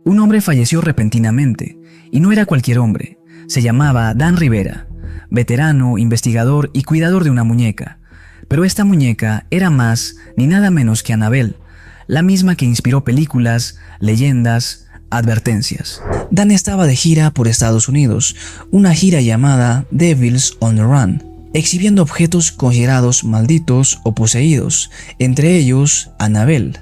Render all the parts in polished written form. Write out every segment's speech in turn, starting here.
Un hombre falleció repentinamente, y no era cualquier hombre. Se llamaba Dan Rivera, veterano, investigador y cuidador de una muñeca. Pero esta muñeca era más ni nada menos que Annabelle, la misma que inspiró películas, leyendas, advertencias. Dan estaba de gira por Estados Unidos, una gira llamada Devils on the Run, exhibiendo objetos considerados malditos o poseídos, entre ellos Annabelle.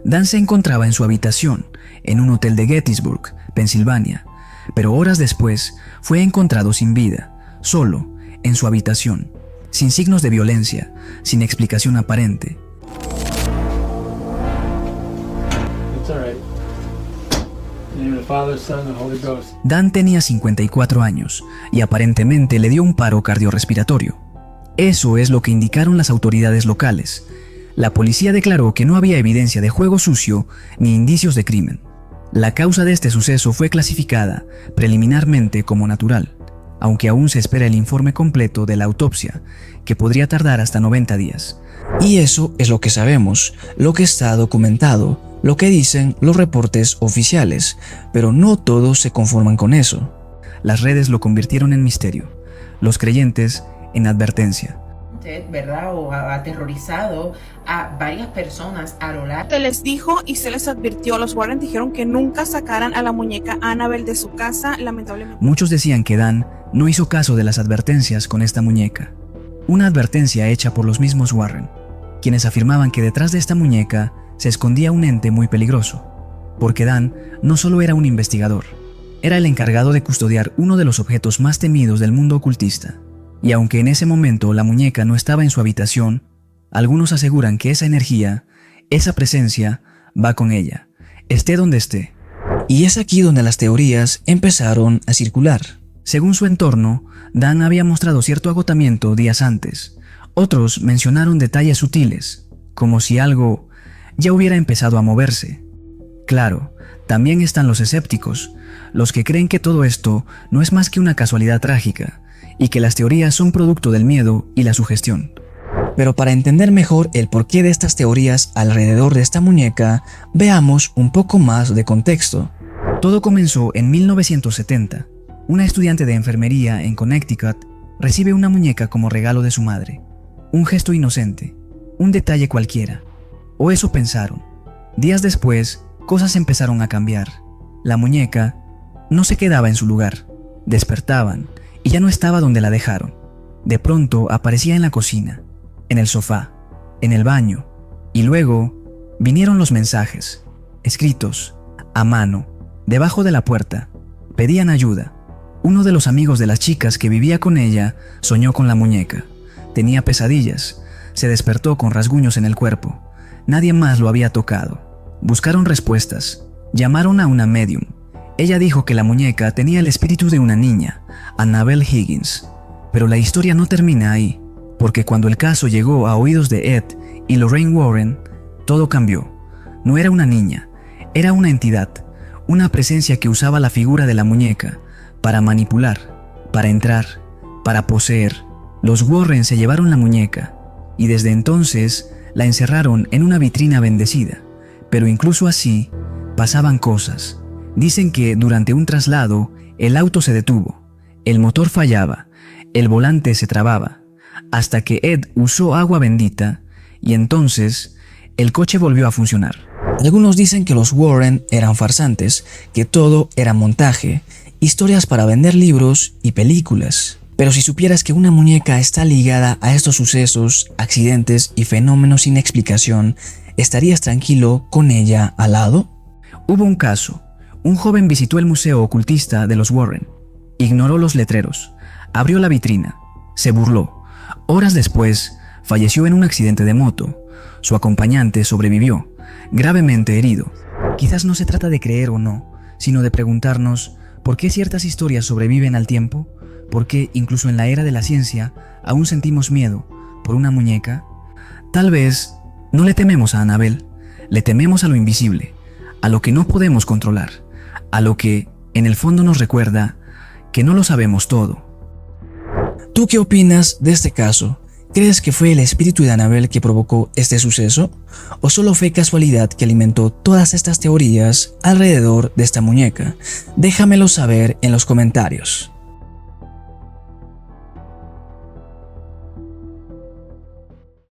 Dan se encontraba en su habitación, en un hotel de Gettysburg, Pensilvania, pero horas después fue encontrado sin vida, solo, en su habitación, sin signos de violencia, sin explicación aparente. Dan tenía 54 años y aparentemente le dio un paro cardiorrespiratorio. Eso es lo que indicaron las autoridades locales. La policía declaró que no había evidencia de juego sucio ni indicios de crimen. La causa de este suceso fue clasificada preliminarmente como natural, aunque aún se espera el informe completo de la autopsia, que podría tardar hasta 90 días. Y eso es lo que sabemos, lo que está documentado, lo que dicen los reportes oficiales, pero no todos se conforman con eso. Las redes lo convirtieron en misterio, los creyentes en advertencia. ¿Verdad? O ha aterrorizado a varias personas a lo largo. Se les dijo y se les advirtió, los Warren dijeron que nunca sacaran a la muñeca Annabelle de su casa, lamentablemente. Muchos decían que Dan no hizo caso de las advertencias con esta muñeca. Una advertencia hecha por los mismos Warren, quienes afirmaban que detrás de esta muñeca se escondía un ente muy peligroso, porque Dan no solo era un investigador, era el encargado de custodiar uno de los objetos más temidos del mundo ocultista. Y aunque en ese momento la muñeca no estaba en su habitación, algunos aseguran que esa energía, esa presencia, va con ella, esté donde esté. Y es aquí donde las teorías empezaron a circular. Según su entorno, Dan había mostrado cierto agotamiento días antes. Otros mencionaron detalles sutiles, como si algo ya hubiera empezado a moverse. Claro, también están los escépticos, los que creen que todo esto no es más que una casualidad trágica, y que las teorías son producto del miedo y la sugestión. Pero para entender mejor el porqué de estas teorías alrededor de esta muñeca, veamos un poco más de contexto. Todo comenzó en 1970. Una estudiante de enfermería en Connecticut recibe una muñeca como regalo de su madre. Un gesto inocente, un detalle cualquiera. O eso pensaron. Días después, cosas empezaron a cambiar. La muñeca no se quedaba en su lugar. Despertaban y ya no estaba donde la dejaron. De pronto aparecía en la cocina, en el sofá, en el baño, y luego vinieron los mensajes, escritos, a mano, debajo de la puerta. Pedían ayuda. Uno de los amigos de las chicas que vivía con ella soñó con la muñeca. Tenía pesadillas, se despertó con rasguños en el cuerpo. Nadie más lo había tocado. Buscaron respuestas, llamaron a una medium. Ella dijo que la muñeca tenía el espíritu de una niña, Annabelle Higgins. Pero la historia no termina ahí, porque cuando el caso llegó a oídos de Ed y Lorraine Warren, todo cambió. No era una niña, era una entidad, una presencia que usaba la figura de la muñeca para manipular, para entrar, para poseer. Los Warren se llevaron la muñeca y desde entonces la encerraron en una vitrina bendecida. Pero incluso así, pasaban cosas. Dicen que durante un traslado, el auto se detuvo, el motor fallaba, el volante se trababa, hasta que Ed usó agua bendita y entonces el coche volvió a funcionar. Algunos dicen que los Warren eran farsantes, que todo era montaje, historias para vender libros y películas. Pero si supieras que una muñeca está ligada a estos sucesos, accidentes y fenómenos sin explicación, ¿estarías tranquilo con ella al lado? Hubo un caso. Un joven visitó el museo ocultista de los Warren. Ignoró los letreros. Abrió la vitrina. Se burló. Horas después, falleció en un accidente de moto. Su acompañante sobrevivió, gravemente herido. Quizás no se trata de creer o no, sino de preguntarnos por qué ciertas historias sobreviven al tiempo, por qué incluso en la era de la ciencia aún sentimos miedo por una muñeca. Tal vez no le tememos a Annabelle, le tememos a lo invisible, a lo que no podemos controlar, a lo que en el fondo nos recuerda que no lo sabemos todo. ¿Tú qué opinas de este caso? ¿Crees que fue el espíritu de Annabelle que provocó este suceso? ¿O solo fue casualidad que alimentó todas estas teorías alrededor de esta muñeca? Déjamelo saber en los comentarios.